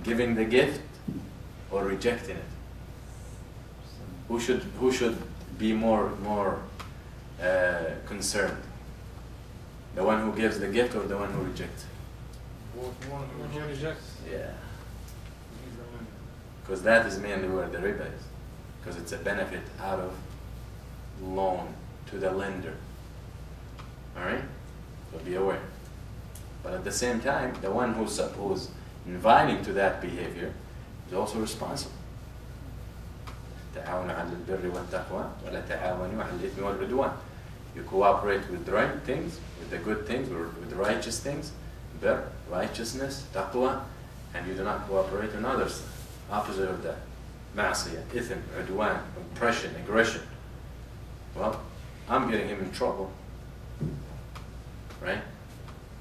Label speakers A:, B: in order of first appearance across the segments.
A: Giving the gift or rejecting it? Who should be more concerned? The one who gives the gift or the one who rejects?
B: The one who rejects.
A: Yeah. Because that is mainly where the riba is. Because it's a benefit out of loan to the lender. Alright? So be aware. But at the same time, the one who's inviting to that behavior is also responsible. تعاونوا على البر والتقوى ولا تعاونوا على الإثم والعدوان. You cooperate with the right things, with the good things, with the righteous things, bir, righteousness, taqwa, and you do not cooperate on others. Opposite of that. Ma'asiyah, ithm, udwan, oppression, aggression. Well, I'm getting him in trouble. Right?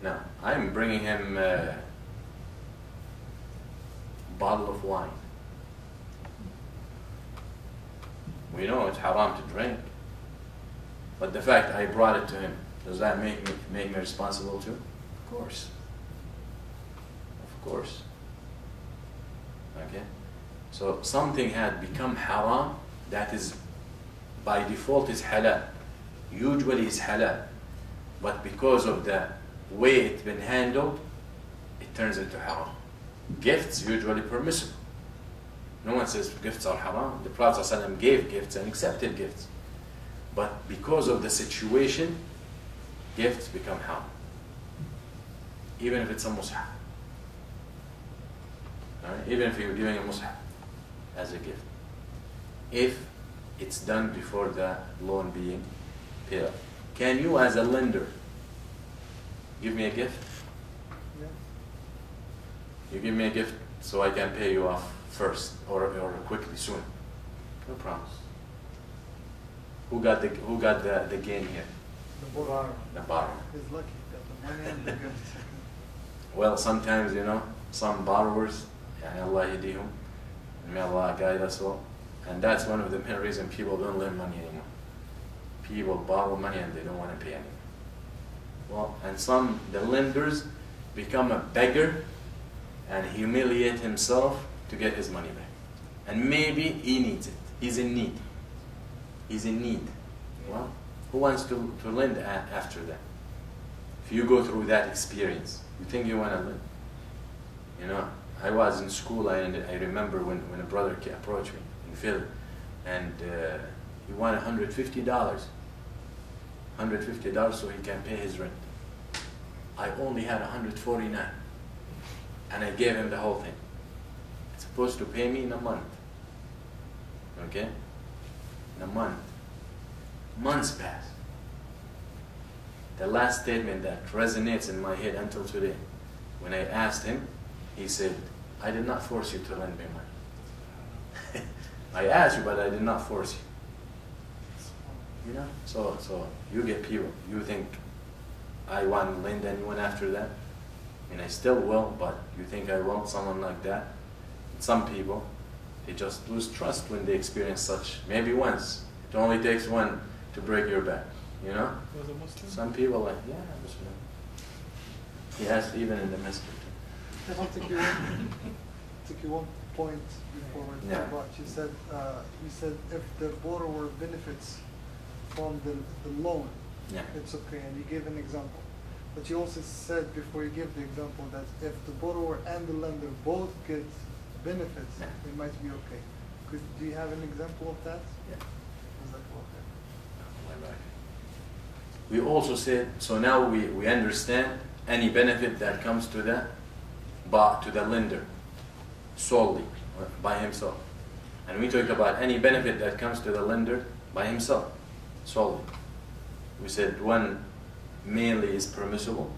A: Now, I'm bringing him a bottle of wine. We know it's haram to drink. But the fact I brought it to him, does that make me responsible too? Of course. Of course. Okay? So something had become haram that is by default is halal. Usually is halal. But because of the way it's been handled, it turns into haram. Gifts usually permissible. No one says gifts are haram. The Prophet ﷺ gave gifts and accepted gifts. But because of the situation, gifts become haram. Even if it's a mushaf. Right? Even if you're giving a mushaf as a gift. If it's done before the loan being paid off. Can you as a lender give me a gift?
C: Yeah.
A: You give me a gift so I can pay you off first or quickly, soon. No promise. Who got the gain here?
C: The borrower.
A: The borrower.
C: He's lucky. Got the money and the gift.
A: Well, sometimes, you know, some borrowers, Allah yadihum, may Allah guide us all. And that's one of the main reasons people don't lend money anymore. People borrow money and they don't want to pay anymore. Well, and the lenders become a beggar and humiliate himself to get his money back. And maybe he needs it. He's in need. He's in need. Well, who wants to lend after that? If you go through that experience, you think you want to lend? You know, I was in school and I remember when a brother approached me in Philly and he wanted $150. $150 so he can pay his rent. I only had $149 and I gave him the whole thing. It's supposed to pay me in a month. Okay? In a month. Months passed. The last statement that resonates in my head until today, when I asked him, he said, I did not force you to lend me money. I asked you, but I did not force you. You know, so you get people. You think I want to lend anyone after that? I mean, I still will, but you think I want someone like that? Some people, they just lose trust when they experience such. Maybe once. It only takes one to break your back. You know?
B: Was a Muslim?
A: Some people like, yeah, Muslim. He asked even in the masjid.
C: I don't think you want point before we talk about. You said if the borrower benefits from the loan,
A: Yeah.
C: it's okay, and you gave an example. But you also said before you give the example that if the borrower and the lender both get benefits,
A: Yeah.
C: it might be okay. Do you have an example of that?
A: Yeah.
C: Is that okay?
A: We also said, so now we understand any benefit that comes to the lender solely by himself. And we talked about any benefit that comes to the lender by himself solely. We said one mainly is permissible.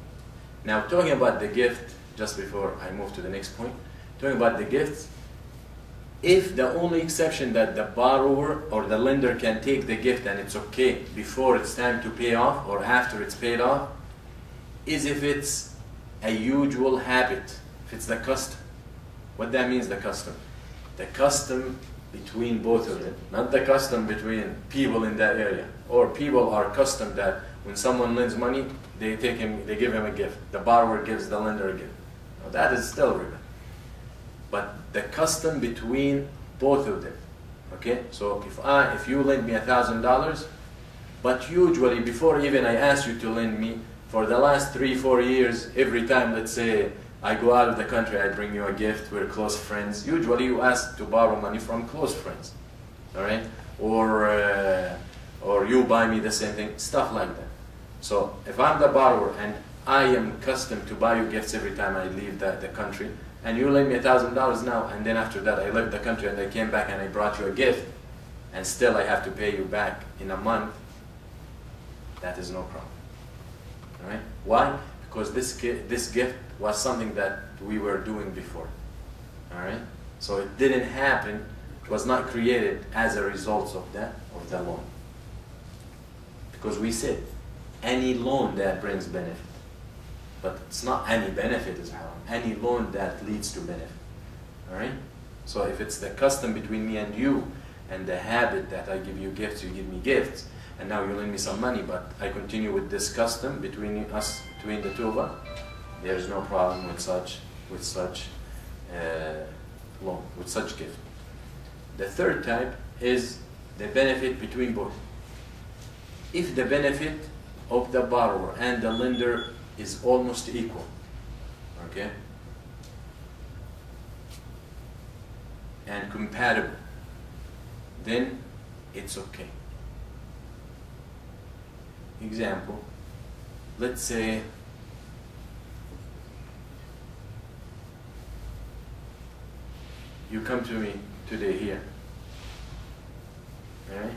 A: Now talking about the gift, just before I move to the next point, talking about the gifts, if the only exception that the borrower or the lender can take the gift and it's okay before it's time to pay off or after it's paid off, is if it's a usual habit, if it's the custom. What that means, the custom? The custom between both of them, not the custom between people in that area. Or people are accustomed that when someone lends money, they give him a gift. The borrower gives the lender a gift. Now that is still riba. but the custom between both of them. Okay, so if you lend me $1,000, but usually before even I ask you to lend me, for the last 3-4 years, every time, let's say, I go out of the country, I bring you a gift, we're close friends. Usually you ask to borrow money from close friends, all right? Or you buy me the same thing, stuff like that. So if I'm the borrower and I am accustomed to buy you gifts every time I leave the country, and you lend me $1,000 now, and then after that I left the country and I came back and I brought you a gift, and still I have to pay you back in a month, that is no problem. All right? Why? Because this gift was something that we were doing before. All right? So it didn't happen, it was not created as a result of the loan. Because we said, any loan that brings benefit. But it's not any benefit is haram. Any loan that leads to benefit. All right? So if it's the custom between me and you, and the habit that I give you gifts, you give me gifts, and now you lend me some money, but I continue with this custom between us, between the two of us, there is no problem with such loan, with such gift. The third type is the benefit between both. If the benefit of the borrower and the lender is almost equal, okay, and compatible, then it's okay. Example, let's say you come to me today here, right?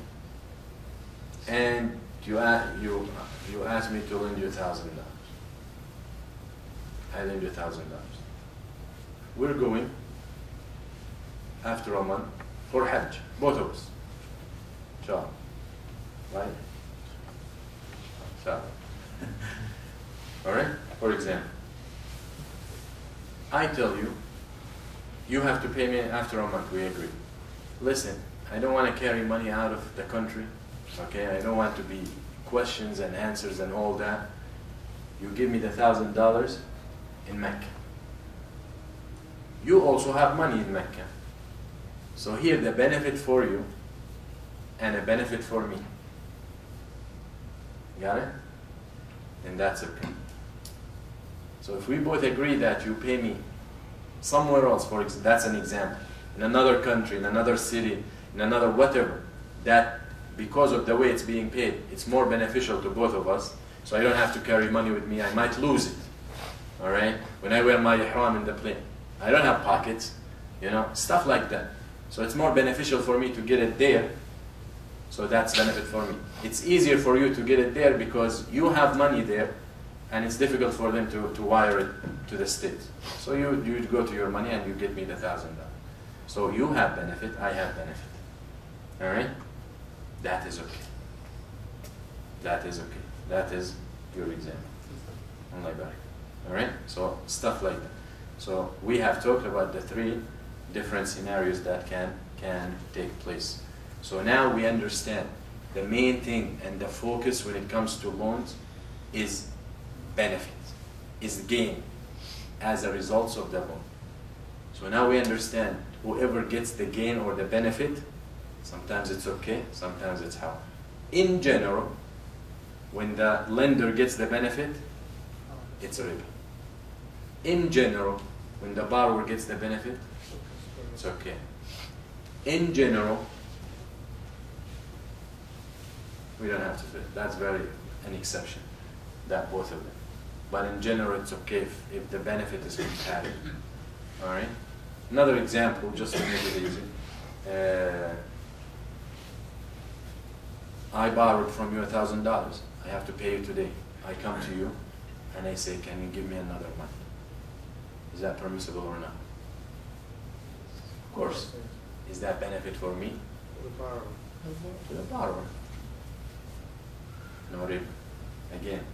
A: And you ask me to lend you $1,000. I lend you $1,000. We're going after a month for Hajj, both of us. Inshallah. Right? Inshallah. Alright? For example, I tell you, you have to pay me after a month, we agree. Listen, I don't want to carry money out of the country, okay? I don't want to be questions and answers and all that. You give me the $1,000 in Mecca. You also have money in Mecca. So here the benefit for you and a benefit for me. Got it? And that's okay. So if we both agree that you pay me somewhere else, for example, that's an example, in another country, in another city, in another whatever, that because of the way it's being paid, it's more beneficial to both of us, so I don't have to carry money with me, I might lose it. Alright? When I wear my ihram in the plane, I don't have pockets, you know, stuff like that. So it's more beneficial for me to get it there, so that's benefit for me. It's easier for you to get it there because you have money there, and it's difficult for them to wire it to the States. So you go to your money and you get me the $1,000. So you have benefit, I have benefit. Alright? That is okay. That is okay. That is your example. Allah barik. Alright? So stuff like that. So we have talked about the 3 different scenarios that can take place. So now we understand the main thing and the focus when it comes to loans is benefit, is gain as a result of the loan. So now we understand whoever gets the gain or the benefit, sometimes it's okay, sometimes it's haram. In general, when the lender gets the benefit, it's a riba. In general, when the borrower gets the benefit, it's okay. In general, we don't have to do it. That's very an exception, that both of them. But in general, it's okay if the benefit is compatible. All right. Another example, just to make it easy. I borrowed from you $1,000. I have to pay you today. I come to you and I say, can you give me another month? Is that permissible or not? Of course. Is that benefit for me?
B: To the borrower.
A: To the borrower. No riba. Again,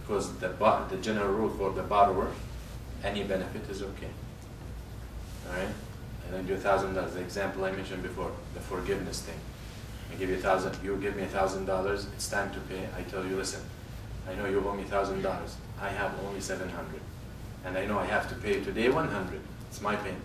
A: because the general rule for the borrower, any benefit is okay. Alright? And then do $1,000. The example I mentioned before, the forgiveness thing. I give you $1,000, you give me $1,000, it's time to pay. I tell you, listen, I know you owe me $1,000. I have only $700. And I know I have to pay today $100. It's my payment.